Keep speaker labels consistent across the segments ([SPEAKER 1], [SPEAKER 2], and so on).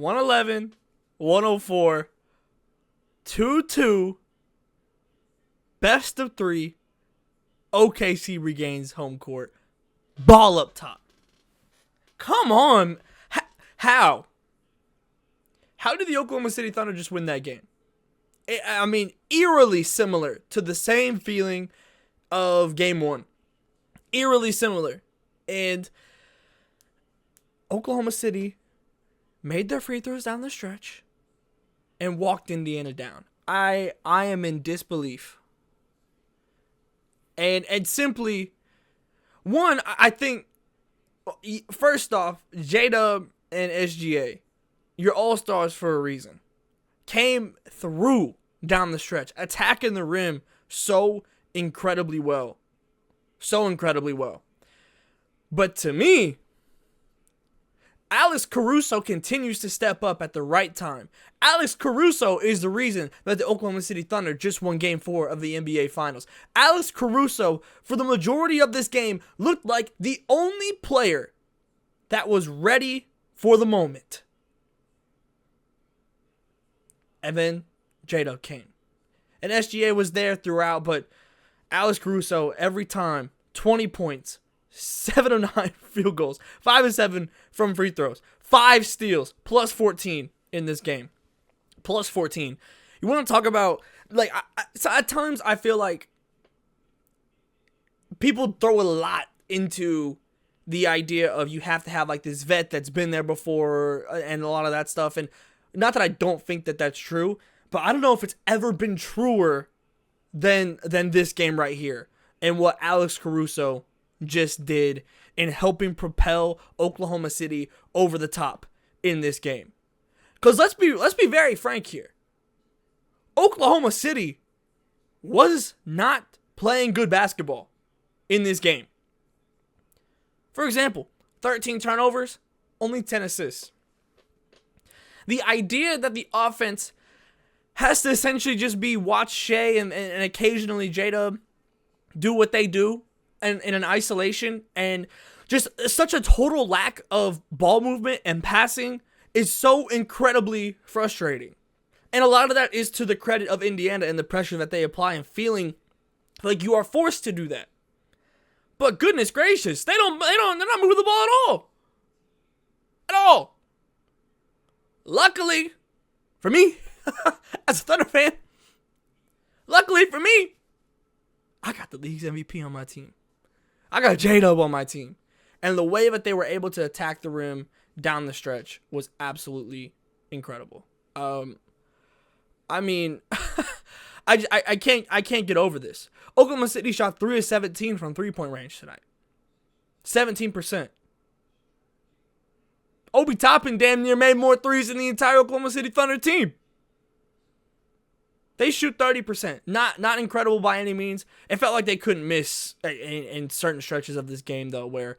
[SPEAKER 1] 111, 104, 2-2, best of 3. OKC regains home court. Ball up top. Come on. How? How did the Oklahoma City Thunder just win that game? I mean, eerily similar to the same feeling of game 1. Eerily similar. And Oklahoma City made their free throws down the stretch and walked Indiana down. I am in disbelief. And simply, one, I think, first off, J-Dub and SGA, you're all-stars for a reason, came through down the stretch, attacking the rim so incredibly well. So incredibly well. But to me, Alex Caruso continues to step up at the right time. Alex Caruso is the reason that the Oklahoma City Thunder just won Game 4 of the NBA Finals. Alex Caruso, for the majority of this game, looked like the only player that was ready for the moment. And then J-Dub came. And SGA was there throughout, but Alex Caruso, every time, 20 points, 7 of 9 field goals, 5 of 7 from free throws, 5 steals, plus 14 in this game. Plus 14. You want to talk about, like, so at times I feel like people throw a lot into the idea of you have to have, like, this vet that's been there before and a lot of that stuff. And not that I don't think that that's true, but I don't know if it's ever been truer than this game right here and what Alex Caruso just did in helping propel Oklahoma City over the top in this game. Because let's be very frank here. Oklahoma City was not playing good basketball in this game. For example, 13 turnovers, only 10 assists. The idea that the offense has to essentially just be watch Shea and occasionally J-Dub do what they do in an isolation, and just such a total lack of ball movement and passing is so incredibly frustrating. And a lot of that is to the credit of Indiana and the pressure that they apply and feeling like you are forced to do that. But goodness gracious, they're not moving the ball at all. At all. Luckily for me, as a Thunder fan, luckily for me, I got the league's MVP on my team. I got J-Dub on my team. And the way that they were able to attack the rim down the stretch was absolutely incredible. I mean, I can't get over this. Oklahoma City shot 3 of 17 from three-point range tonight. 17%. Obi Toppin damn near made more threes than the entire Oklahoma City Thunder team. They shoot 30%. Not incredible by any means. It felt like they couldn't miss in certain stretches of this game, though, where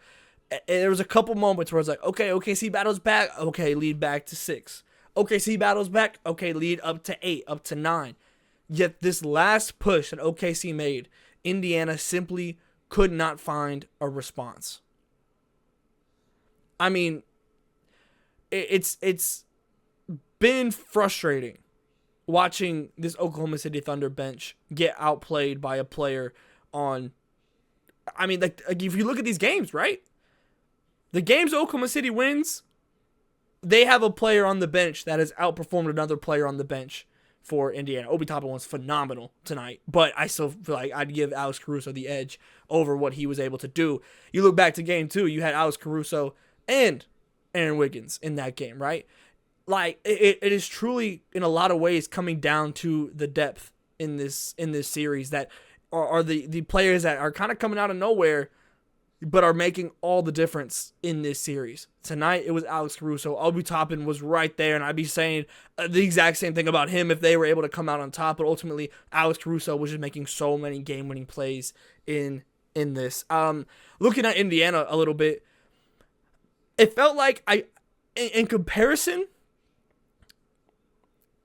[SPEAKER 1] there was a couple moments where it's like, okay, OKC battles back. Okay, lead back to 6. OKC battles back. Okay, lead up to 8, up to 9. Yet this last push that OKC made, Indiana simply could not find a response. I mean, it's been frustrating watching this Oklahoma City Thunder bench get outplayed by a player on, I mean, like if you look at these games, right? The games Oklahoma City wins, they have a player on the bench that has outperformed another player on the bench for Indiana. Obi Toppin was phenomenal tonight, but I still feel like I'd give Alex Caruso the edge over what he was able to do. You look back to game 2, you had Alex Caruso and Aaron Wiggins in that game, right? Like, it is truly, in a lot of ways, coming down to the depth in this series that are the players that are kind of coming out of nowhere, but are making all the difference in this series. Tonight, it was Alex Caruso. Obi Toppin was right there, and I'd be saying the exact same thing about him if they were able to come out on top, but ultimately, Alex Caruso was just making so many game-winning plays in this. Looking at Indiana a little bit, it felt like in comparison,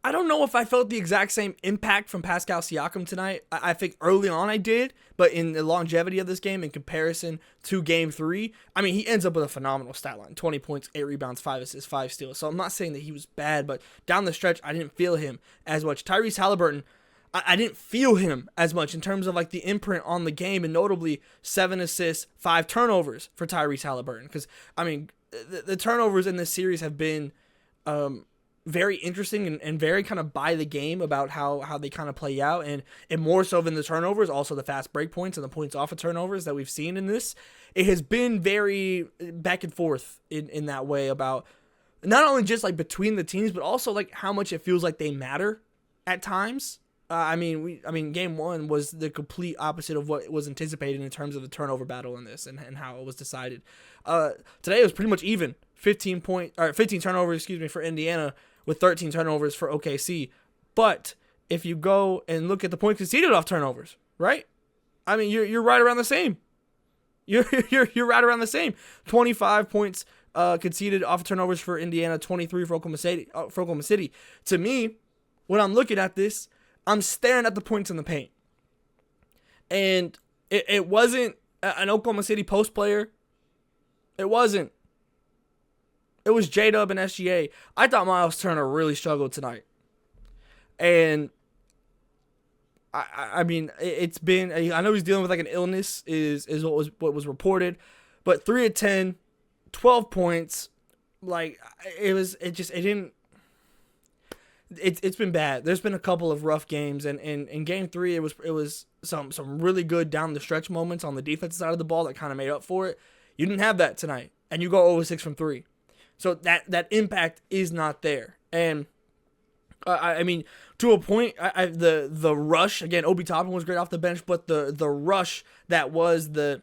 [SPEAKER 1] I don't know if I felt the exact same impact from Pascal Siakam tonight. I think early on I did, but in the longevity of this game in comparison to game 3, I mean, he ends up with a phenomenal stat line. 20 points, 8 rebounds, 5 assists, 5 steals. So I'm not saying that he was bad, but down the stretch, I didn't feel him as much. Tyrese Halliburton, I didn't feel him as much in terms of like the imprint on the game, and notably 7 assists, 5 turnovers for Tyrese Halliburton. Because, I mean, the turnovers in this series have been very interesting and very kind of by the game about how they kind of play out, and more so than the turnovers, also the fast break points and the points off of turnovers that we've seen in this. It has been very back and forth in that way about not only just like between the teams, but also like how much it feels like they matter at times. I mean, game 1 was the complete opposite of what was anticipated in terms of the turnover battle in this and how it was decided. Today it was pretty much even. 15 turnovers, for Indiana, with 13 turnovers for OKC. But if you go and look at the points conceded off turnovers, right? I mean, you're right around the same. You're right around the same. 25 points conceded off turnovers for Indiana, 23 for Oklahoma City. To me, when I'm looking at this, I'm staring at the points in the paint. And it wasn't an Oklahoma City post player. It wasn't. It was J-Dub and SGA. I thought Miles Turner really struggled tonight. And I mean, it's been, I know he's dealing with like an illness is what was reported, but 3 of 10, 12 points, like it's been bad. There's been a couple of rough games, and in game 3 it was some really good down the stretch moments on the defensive side of the ball that kind of made up for it. You didn't have that tonight, and you go 0-6 from 3. So that impact is not there. And I mean, to a point, the rush, again, Obi Toppin was great off the bench, but the rush that was the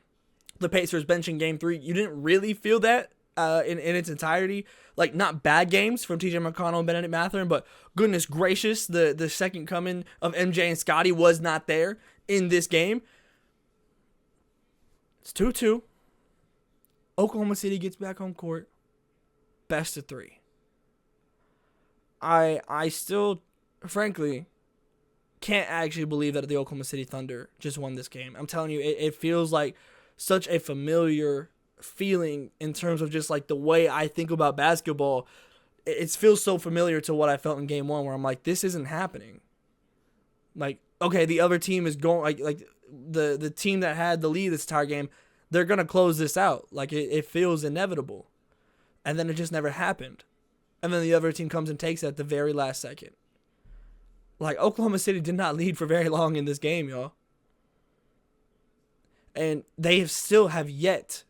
[SPEAKER 1] Pacers bench in game 3, you didn't really feel that in its entirety. Like, not bad games from TJ McConnell and Benedict Mathurin, but goodness gracious, the second coming of MJ and Scotty was not there in this game. It's 2-2. Oklahoma City gets back on court. Best of 3. I still, frankly, can't actually believe that the Oklahoma City Thunder just won this game. I'm telling you, it feels like such a familiar feeling in terms of just like the way I think about basketball. It feels so familiar to what I felt in game 1, where I'm like, this isn't happening. Like, okay, the other team is going, like the team that had the lead this entire game, they're going to close this out. Like, it feels inevitable. And then it just never happened. And then the other team comes and takes it at the very last second. Like, Oklahoma City did not lead for very long in this game, y'all. And they still have yet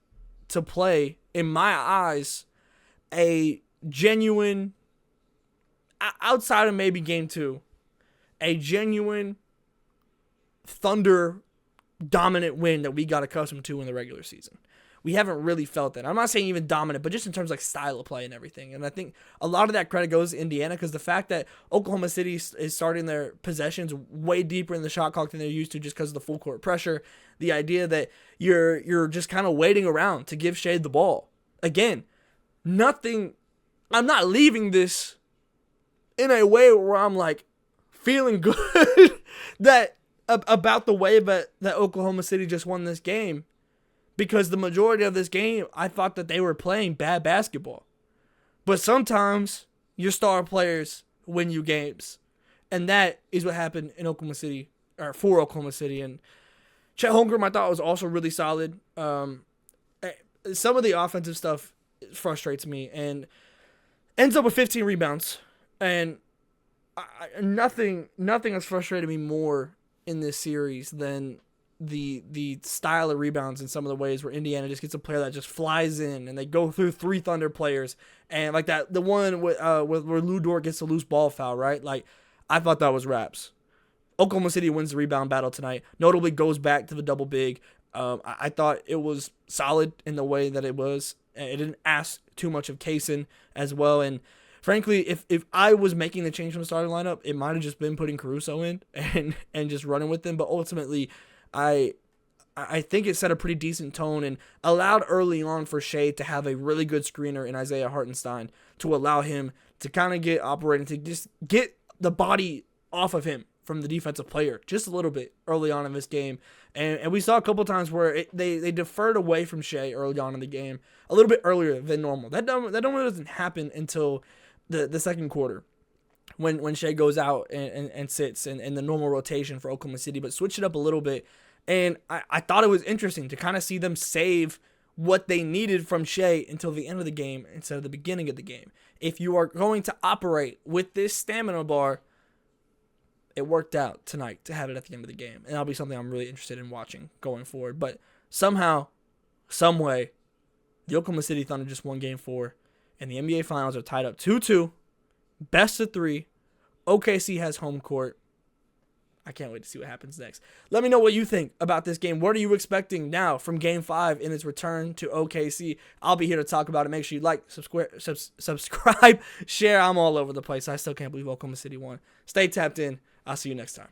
[SPEAKER 1] to play, in my eyes, a genuine, outside of maybe game 2, a genuine Thunder dominant win that we got accustomed to in the regular season. We haven't really felt that. I'm not saying even dominant, but just in terms of like style of play and everything. And I think a lot of that credit goes to Indiana, because the fact that Oklahoma City is starting their possessions way deeper in the shot clock than they're used to, just because of the full court pressure. The idea that you're just kind of waiting around to give Shade the ball. Again, nothing. I'm not leaving this in a way where I'm like feeling good that about the way that Oklahoma City just won this game. Because the majority of this game, I thought that they were playing bad basketball. But sometimes your star players win you games. And that is what happened in Oklahoma City, or for Oklahoma City. And Chet Holmgren, I thought, was also really solid. Some of the offensive stuff frustrates me. And ends up with 15 rebounds. And nothing has frustrated me more in this series than the style of rebounds in some of the ways where Indiana just gets a player that just flies in and they go through 3 Thunder players, and like that, the one with where Lou Dort gets a loose ball foul, right? Like, I thought that was raps. Oklahoma City wins the rebound battle tonight, notably goes back to the double big. I thought it was solid in the way that it was. It didn't ask too much of Kaysen as well, and frankly, if I was making the change from the starting lineup, it might have just been putting Caruso in and just running with them, but ultimately I think it set a pretty decent tone and allowed early on for Shea to have a really good screener in Isaiah Hartenstein to allow him to kind of get operating, to just get the body off of him from the defensive player just a little bit early on in this game. And we saw a couple times where they deferred away from Shea early on in the game a little bit earlier than normal. That normally doesn't happen until the second quarter when Shea goes out and sits in the normal rotation for Oklahoma City, but switch it up a little bit. And I thought it was interesting to kind of see them save what they needed from Shea until the end of the game instead of the beginning of the game. If you are going to operate with this stamina bar, it worked out tonight to have it at the end of the game. And that'll be something I'm really interested in watching going forward. But somehow, some way, the Oklahoma City Thunder just won Game 4. And the NBA Finals are tied up 2-2. Best of 3. OKC has home court. I can't wait to see what happens next. Let me know what you think about this game. What are you expecting now from Game 5 in its return to OKC? I'll be here to talk about it. Make sure you like, subscribe, share. I'm all over the place. I still can't believe Oklahoma City won. Stay tapped in. I'll see you next time.